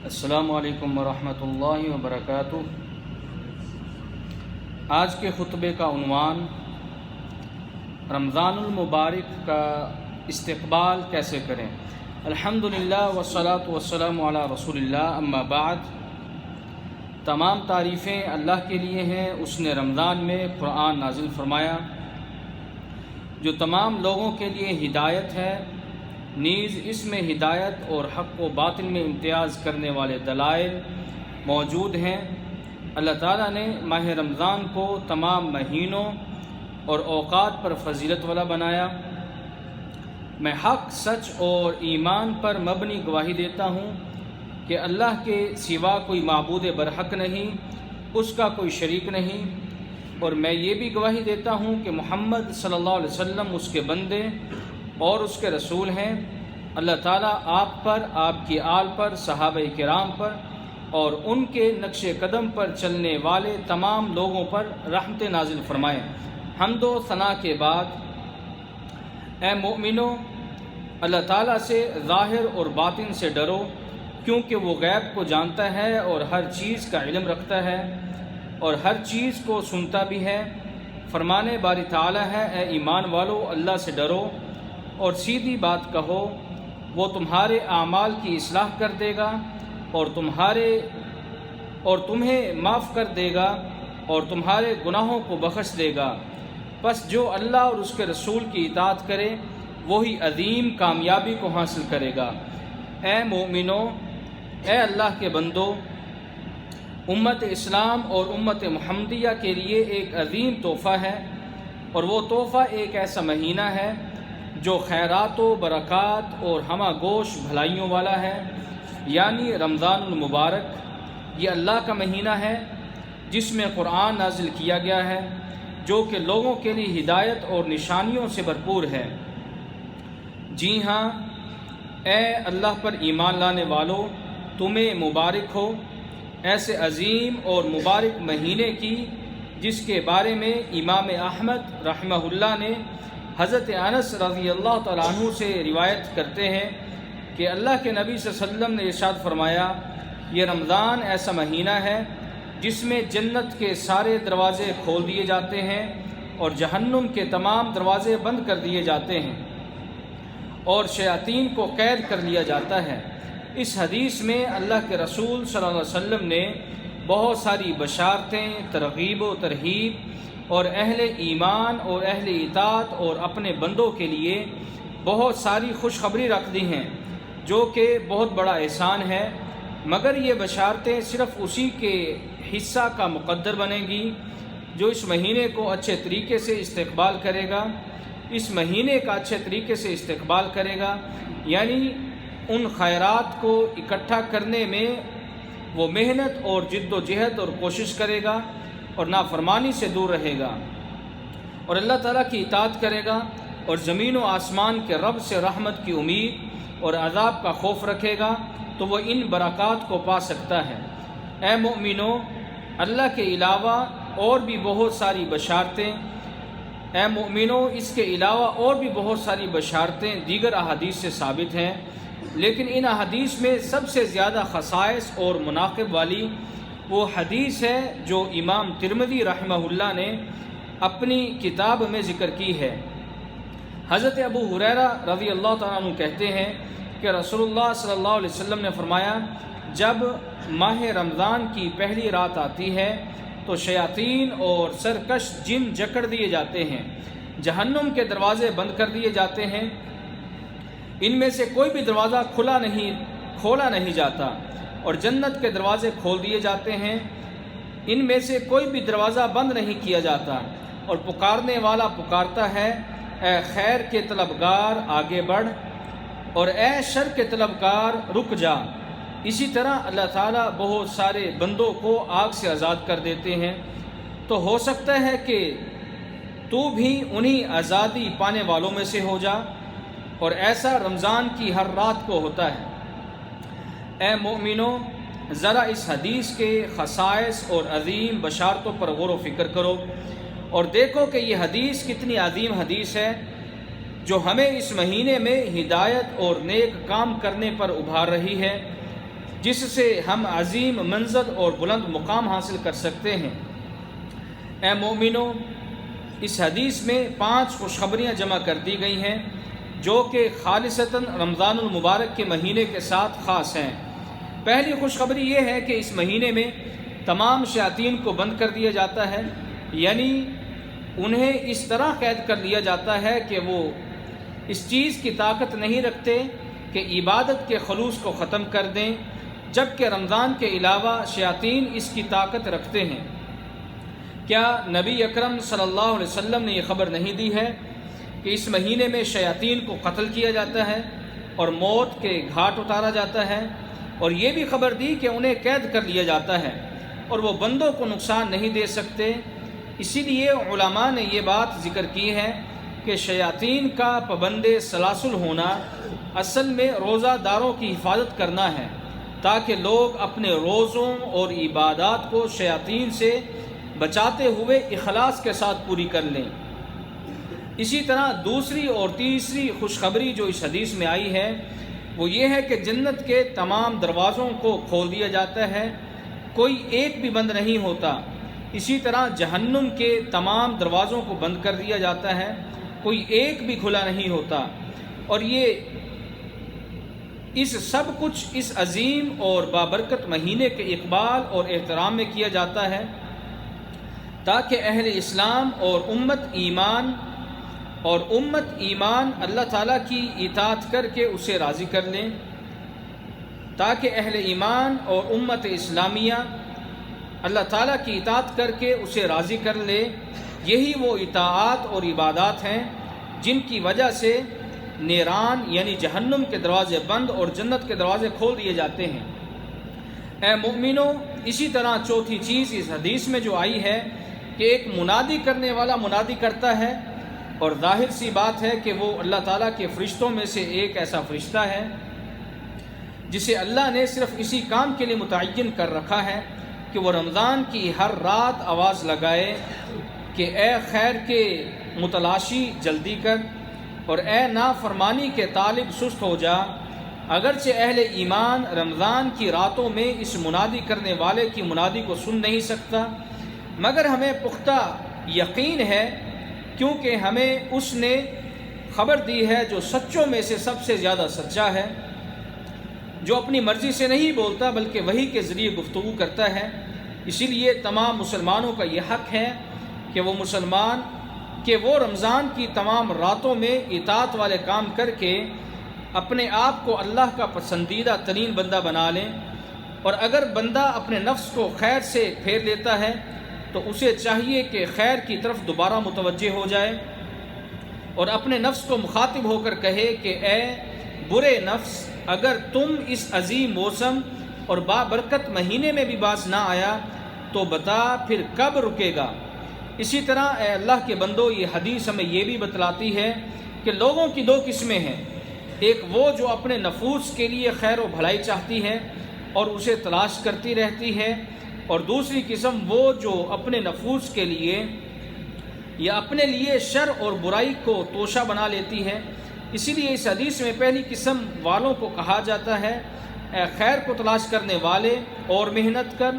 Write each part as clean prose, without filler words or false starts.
السلام علیکم ورحمۃ اللہ وبرکاتہ۔ آج کے خطبے کا عنوان رمضان المبارک کا استقبال کیسے کریں۔ الحمدللہ والصلاۃ والسلام علی رسول اللہ، اما بعد۔ تمام تعریفیں اللہ کے لیے ہیں، اس نے رمضان میں قرآن نازل فرمایا جو تمام لوگوں کے لیے ہدایت ہے، نیز اس میں ہدایت اور حق و باطل میں امتیاز کرنے والے دلائل موجود ہیں۔ اللہ تعالیٰ نے ماہ رمضان کو تمام مہینوں اور اوقات پر فضیلت والا بنایا۔ میں حق، سچ اور ایمان پر مبنی گواہی دیتا ہوں کہ اللہ کے سوا کوئی معبود برحق نہیں، اس کا کوئی شریک نہیں، اور میں یہ بھی گواہی دیتا ہوں کہ محمد صلی اللہ علیہ وسلم اس کے بندے اور اس کے رسول ہیں۔ اللہ تعالیٰ آپ پر، آپ کی آل پر، صحابہ کرام پر اور ان کے نقش قدم پر چلنے والے تمام لوگوں پر رحمت نازل فرمائے۔ حمد و ثنا کے بعد، اے مومنو، اللہ تعالیٰ سے ظاہر اور باطن سے ڈرو، کیونکہ وہ غیب کو جانتا ہے اور ہر چیز کا علم رکھتا ہے اور ہر چیز کو سنتا بھی ہے۔ فرمانے باری تعالیٰ ہے، اے ایمان والو، اللہ سے ڈرو اور سیدھی بات کہو، وہ تمہارے اعمال کی اصلاح کر دے گا اور تمہیں معاف کر دے گا اور تمہارے گناہوں کو بخش دے گا۔ پس جو اللہ اور اس کے رسول کی اطاعت کرے وہی عظیم کامیابی کو حاصل کرے گا۔ اے مومنو، اے اللہ کے بندو، امت اسلام اور امت محمدیہ کے لیے ایک عظیم تحفہ ہے، اور وہ تحفہ ایک ایسا مہینہ ہے جو خیرات و برکات اور ہمہ گوش بھلائیوں والا ہے، یعنی رمضان المبارک۔ یہ اللہ کا مہینہ ہے جس میں قرآن نازل کیا گیا ہے، جو کہ لوگوں کے لیے ہدایت اور نشانیوں سے بھرپور ہے۔ جی ہاں، اے اللہ پر ایمان لانے والو، تمہیں مبارک ہو ایسے عظیم اور مبارک مہینے کی، جس کے بارے میں امام احمد رحمہ اللہ نے حضرت انس رضی اللہ تعالیٰ عنہ سے روایت کرتے ہیں کہ اللہ کے نبی صلی اللہ علیہ وسلم نے ارشاد فرمایا، یہ رمضان ایسا مہینہ ہے جس میں جنت کے سارے دروازے کھول دیے جاتے ہیں اور جہنم کے تمام دروازے بند کر دیے جاتے ہیں اور شیاطین کو قید کر لیا جاتا ہے۔ اس حدیث میں اللہ کے رسول صلی اللہ علیہ وسلم نے بہت ساری بشارتیں، ترغیب و ترہیب اور اہل ایمان اور اہل اطاعت اور اپنے بندوں کے لیے بہت ساری خوشخبری رکھ دی ہیں، جو کہ بہت بڑا احسان ہے۔ مگر یہ بشارتیں صرف اسی کے حصہ کا مقدر بنیں گی جو اس مہینے کو اچھے طریقے سے استقبال کرے گا، اس مہینے کا اچھے طریقے سے استقبال کرے گا، یعنی ان خیرات کو اکٹھا کرنے میں وہ محنت اور جد و جہد اور کوشش کرے گا اور نافرمانی سے دور رہے گا اور اللہ تعالیٰ کی اطاعت کرے گا اور زمین و آسمان کے رب سے رحمت کی امید اور عذاب کا خوف رکھے گا، تو وہ ان برکات کو پا سکتا ہے۔ اے مومنو، اللہ کے علاوہ اور بھی بہت ساری بشارتیں اس کے علاوہ اور بھی بہت ساری بشارتیں دیگر احادیث سے ثابت ہیں، لیکن ان احادیث میں سب سے زیادہ خصائص اور مناقب والی وہ حدیث ہے جو امام ترمذی رحمہ اللہ نے اپنی کتاب میں ذکر کی ہے۔ حضرت ابو ہریرہ رضی اللہ تعالیٰ عنہ کہتے ہیں کہ رسول اللہ صلی اللہ علیہ وسلم نے فرمایا، جب ماہ رمضان کی پہلی رات آتی ہے تو شیاطین اور سرکش جن جکڑ دیے جاتے ہیں، جہنم کے دروازے بند کر دیے جاتے ہیں، ان میں سے کوئی بھی دروازہ کھولا نہیں جاتا، اور جنت کے دروازے کھول دیے جاتے ہیں، ان میں سے کوئی بھی دروازہ بند نہیں کیا جاتا، اور پکارنے والا پکارتا ہے، اے خیر کے طلبگار آگے بڑھ، اور اے شر کے طلبگار رک جا۔ اسی طرح اللہ تعالیٰ بہت سارے بندوں کو آگ سے آزاد کر دیتے ہیں، تو ہو سکتا ہے کہ تو بھی انہی آزادی پانے والوں میں سے ہو جا، اور ایسا رمضان کی ہر رات کو ہوتا ہے۔ اے مومنو، ذرا اس حدیث کے خصائص اور عظیم بشارتوں پر غور و فکر کرو اور دیکھو کہ یہ حدیث کتنی عظیم حدیث ہے، جو ہمیں اس مہینے میں ہدایت اور نیک کام کرنے پر ابھار رہی ہے۔ جس سے ہم عظیم منزل اور بلند مقام حاصل کر سکتے ہیں۔ اے مومنو، اس حدیث میں 5 خوشخبریاں جمع کر دی گئی ہیں جو کہ خالصتاً رمضان المبارک کے مہینے کے ساتھ خاص ہیں۔ پہلی خوشخبری یہ ہے کہ اس مہینے میں تمام شیاطین کو بند کر دیا جاتا ہے، یعنی انہیں اس طرح قید کر لیا جاتا ہے کہ وہ اس چیز کی طاقت نہیں رکھتے کہ عبادت کے خلوص کو ختم کر دیں، جبکہ رمضان کے علاوہ شیاطین اس کی طاقت رکھتے ہیں۔ کیا نبی اکرم صلی اللہ علیہ وسلم نے یہ خبر نہیں دی ہے کہ اس مہینے میں شیاطین کو قتل کیا جاتا ہے اور موت کے گھاٹ اتارا جاتا ہے، اور یہ بھی خبر دی کہ انہیں قید کر لیا جاتا ہے اور وہ بندوں کو نقصان نہیں دے سکتے؟ اسی لیے علماء نے یہ بات ذکر کی ہے کہ شیاطین کا پابند سلاسل ہونا اصل میں روزہ داروں کی حفاظت کرنا ہے، تاکہ لوگ اپنے روزوں اور عبادات کو شیاطین سے بچاتے ہوئے اخلاص کے ساتھ پوری کر لیں۔ اسی طرح دوسری اور تیسری خوشخبری جو اس حدیث میں آئی ہے وہ یہ ہے کہ جنت کے تمام دروازوں کو کھول دیا جاتا ہے، کوئی ایک بھی بند نہیں ہوتا۔ اسی طرح جہنم کے تمام دروازوں کو بند کر دیا جاتا ہے، کوئی ایک بھی کھلا نہیں ہوتا۔ اور یہ اس سب کچھ اس عظیم اور بابرکت مہینے کے اقبال اور احترام میں کیا جاتا ہے تاکہ اہل اسلام اور امت ایمان اللہ تعالیٰ کی اطاعت کر کے اسے راضی کر لیں، تاکہ اہل ایمان اور امت اسلامیہ اللہ تعالیٰ کی اطاعت کر کے اسے راضی کر لے۔ یہی وہ اطاعات اور عبادات ہیں جن کی وجہ سے نیران یعنی جہنم کے دروازے بند اور جنت کے دروازے کھول دیے جاتے ہیں۔ اے مومنو، اسی طرح چوتھی چیز اس حدیث میں جو آئی ہے کہ ایک منادی کرنے والا منادی کرتا ہے، اور ظاہر سی بات ہے کہ وہ اللہ تعالیٰ کے فرشتوں میں سے ایک ایسا فرشتہ ہے جسے اللہ نے صرف اسی کام کے لیے متعین کر رکھا ہے کہ وہ رمضان کی ہر رات آواز لگائے کہ اے خیر کے متلاشی جلدی کر، اور اے نافرمانی کے طالب سست ہو جا۔ اگرچہ اہل ایمان رمضان کی راتوں میں اس منادی کرنے والے کی منادی کو سن نہیں سکتا، مگر ہمیں پختہ یقین ہے کیونکہ ہمیں اس نے خبر دی ہے جو سچوں میں سے سب سے زیادہ سچا ہے، جو اپنی مرضی سے نہیں بولتا بلکہ وحی کے ذریعے گفتگو کرتا ہے۔ اسی لیے تمام مسلمانوں کا یہ حق ہے کہ وہ رمضان کی تمام راتوں میں اطاعت والے کام کر کے اپنے آپ کو اللہ کا پسندیدہ ترین بندہ بنا لیں، اور اگر بندہ اپنے نفس کو خیر سے پھیر لیتا ہے تو اسے چاہیے کہ خیر کی طرف دوبارہ متوجہ ہو جائے اور اپنے نفس کو مخاطب ہو کر کہے کہ اے برے نفس، اگر تم اس عظیم موسم اور بابرکت مہینے میں بھی باز نہ آیا تو بتا پھر کب رکے گا۔ اسی طرح اے اللہ کے بندو، یہ حدیث ہمیں یہ بھی بتلاتی ہے کہ لوگوں کی 2 قسمیں ہیں، ایک وہ جو اپنے نفوس کے لیے خیر و بھلائی چاہتی ہے اور اسے تلاش کرتی رہتی ہے، اور دوسری قسم وہ جو اپنے نفوس کے لیے یا اپنے لیے شر اور برائی کو توشہ بنا لیتی ہے۔ اسی لیے اس حدیث میں پہلی قسم والوں کو کہا جاتا ہے اے خیر کو تلاش کرنے والے اور محنت کر،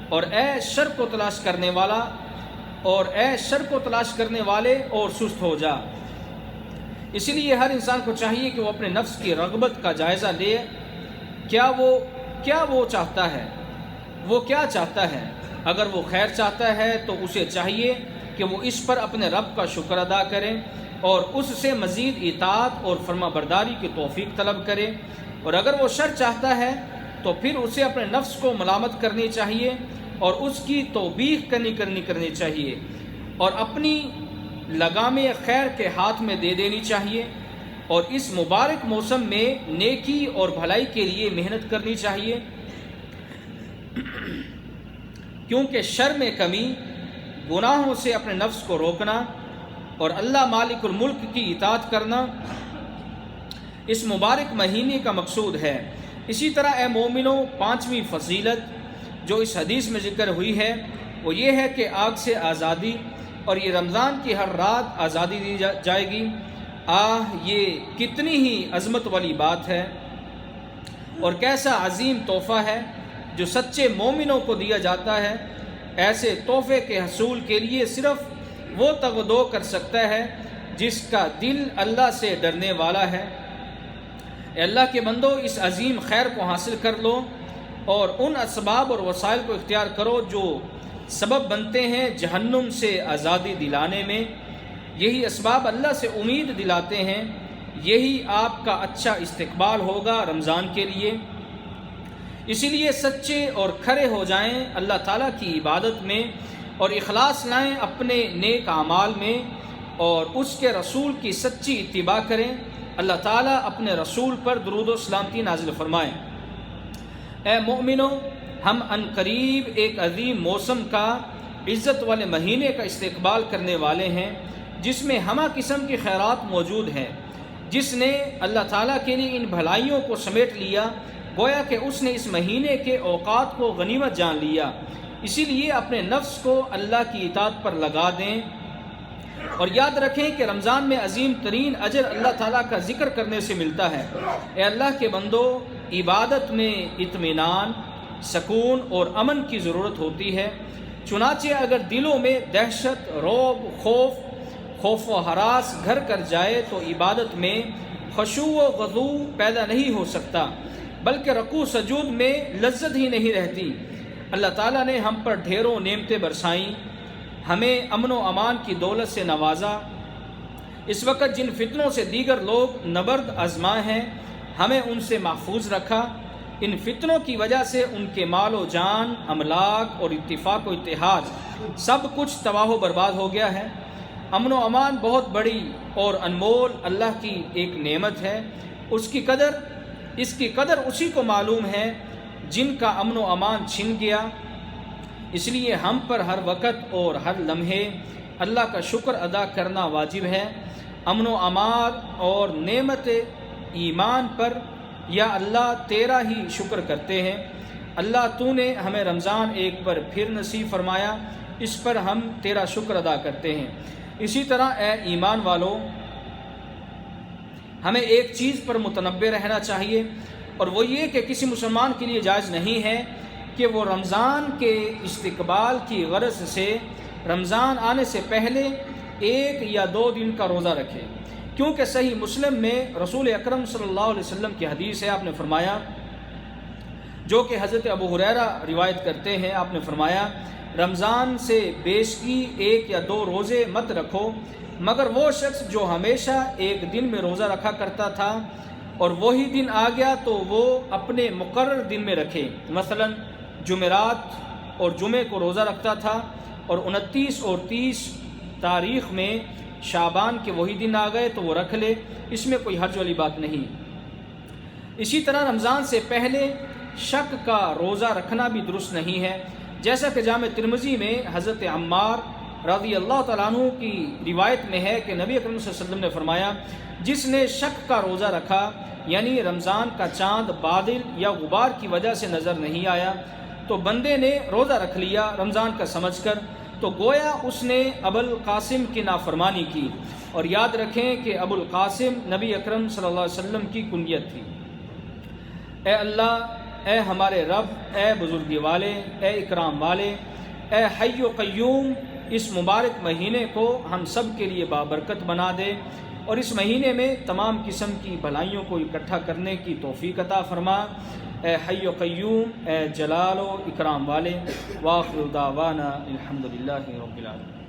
اور اے شر کو تلاش کرنے والے اور سست ہو جا۔ اسی لیے ہر انسان کو چاہیے کہ وہ اپنے نفس کی رغبت کا جائزہ لے، کیا وہ چاہتا ہے، وہ کیا چاہتا ہے۔ اگر وہ خیر چاہتا ہے تو اسے چاہیے کہ وہ اس پر اپنے رب کا شکر ادا کرے اور اس سے مزید اطاعت اور فرما برداری کی توفیق طلب کرے، اور اگر وہ شر چاہتا ہے تو پھر اسے اپنے نفس کو ملامت کرنی چاہیے اور اس کی توبیخ کرنی چاہیے، اور اپنی لگام خیر کے ہاتھ میں دے دینی چاہیے، اور اس مبارک موسم میں نیکی اور بھلائی کے لیے محنت کرنی چاہیے، کیونکہ شر میں کمی، گناہوں سے اپنے نفس کو روکنا اور اللہ مالک الملک کی اطاعت کرنا اس مبارک مہینے کا مقصود ہے۔ اسی طرح اے مومنو، 5ویں فضیلت جو اس حدیث میں ذکر ہوئی ہے وہ یہ ہے کہ آگ سے آزادی، اور یہ رمضان کی ہر رات آزادی دی جائے گی۔ یہ کتنی ہی عظمت والی بات ہے۔ اور کیسا عظیم تحفہ ہے جو سچے مومنوں کو دیا جاتا ہے۔ ایسے تحفے کے حصول کے لیے صرف وہ تغدو کر سکتا ہے جس کا دل اللہ سے ڈرنے والا ہے۔ اے اللہ کے بندو، اس عظیم خیر کو حاصل کر لو اور ان اسباب اور وسائل کو اختیار کرو جو سبب بنتے ہیں جہنم سے آزادی دلانے میں۔ یہی اسباب اللہ سے امید دلاتے ہیں، یہی آپ کا اچھا استقبال ہوگا رمضان کے لیے۔ اسی لیے سچے اور کھرے ہو جائیں اللہ تعالیٰ کی عبادت میں، اور اخلاص لائیں اپنے نیک اعمال میں، اور اس کے رسول کی سچی اتباع کریں۔ اللہ تعالیٰ اپنے رسول پر درود و سلامتی نازل فرمائیں۔ اے مومنو، ہم عنقریب ایک عظیم موسم کا، عزت والے مہینے کا استقبال کرنے والے ہیں جس میں ہمہ قسم کی خیرات موجود ہیں۔ جس نے اللہ تعالیٰ کے لیے ان بھلائیوں کو سمیٹ لیا، گویا کہ اس نے اس مہینے کے اوقات کو غنیمت جان لیا۔ اسی لیے اپنے نفس کو اللہ کی اطاعت پر لگا دیں، اور یاد رکھیں کہ رمضان میں عظیم ترین اجر اللہ تعالیٰ کا ذکر کرنے سے ملتا ہے۔ اے اللہ کے بندو، عبادت میں اطمینان، سکون اور امن کی ضرورت ہوتی ہے۔ چنانچہ اگر دلوں میں دہشت، رعب، خوف و ہراس گھر کر جائے تو عبادت میں خشوع و خضوع پیدا نہیں ہو سکتا، بلکہ رکوع سجود میں لذت ہی نہیں رہتی۔ اللہ تعالیٰ نے ہم پر ڈھیروں نعمتیں برسائیں، ہمیں امن و امان کی دولت سے نوازا۔ اس وقت جن فتنوں سے دیگر لوگ نبرد آزمائے ہیں، ہمیں ان سے محفوظ رکھا۔ ان فتنوں کی وجہ سے ان کے مال و جان، املاک اور اتفاق و اتحاد سب کچھ تباہ و برباد ہو گیا ہے۔ امن و امان بہت بڑی اور انمول اللہ کی ایک نعمت ہے۔ اس کی قدر اسی کو معلوم ہے جن کا امن و امان چھن گیا۔ اس لیے ہم پر ہر وقت اور ہر لمحے اللہ کا شکر ادا کرنا واجب ہے۔ امن و امان اور نعمت ایمان پر یا اللہ تیرا ہی شکر کرتے ہیں۔ اللہ تو نے ہمیں رمضان ایک بار پھر نصیب فرمایا، اس پر ہم تیرا شکر ادا کرتے ہیں۔ اسی طرح اے ایمان والو، ہمیں ایک چیز پر متنبہ رہنا چاہیے، اور وہ یہ کہ کسی مسلمان کے لیے جائز نہیں ہے کہ وہ رمضان کے استقبال کی غرض سے رمضان آنے سے پہلے 1 یا 2 دن کا روزہ رکھے، کیونکہ صحیح مسلم میں رسول اکرم صلی اللہ علیہ وسلم کی حدیث ہے، آپ نے فرمایا، جو کہ حضرت ابو ہریرہ روایت کرتے ہیں، آپ نے فرمایا، رمضان سے بیشکی 1 یا 2 روزے مت رکھو، مگر وہ شخص جو ہمیشہ 1 دن میں روزہ رکھا کرتا تھا اور وہی دن آ گیا تو وہ اپنے مقرر دن میں رکھے۔ مثلا جمعرات اور جمعے کو روزہ رکھتا تھا اور 29 اور 30 تاریخ میں شعبان کے وہی دن آ گئے تو وہ رکھ لے، اس میں کوئی حرج والی بات نہیں۔ اسی طرح رمضان سے پہلے شک کا روزہ رکھنا بھی درست نہیں ہے، جیسا کہ جامع ترمذی میں حضرت عمار رضی اللہ تعالیٰ عنہ کی روایت میں ہے کہ نبی اکرم صلی اللہ علیہ وسلم نے فرمایا، جس نے شک کا روزہ رکھا، یعنی رمضان کا چاند بادل یا غبار کی وجہ سے نظر نہیں آیا تو بندے نے روزہ رکھ لیا رمضان کا سمجھ کر، تو گویا اس نے ابوالقاسم کی نافرمانی کی۔ اور یاد رکھیں کہ ابوالقاسم نبی اکرم صلی اللہ علیہ وسلم کی کنیت تھی۔ اے اللہ، اے ہمارے رب، اے بزرگی والے، اے اکرام والے، اے حی و قیوم، اس مبارک مہینے کو ہم سب کے لیے بابرکت بنا دے، اور اس مہینے میں تمام قسم کی بھلائیوں کو اکٹھا کرنے کی توفیق عطا فرما۔ اے حی و قیوم، اے جلال و اکرام والے، وآخر دعوانا الحمدللہ رب العالمین۔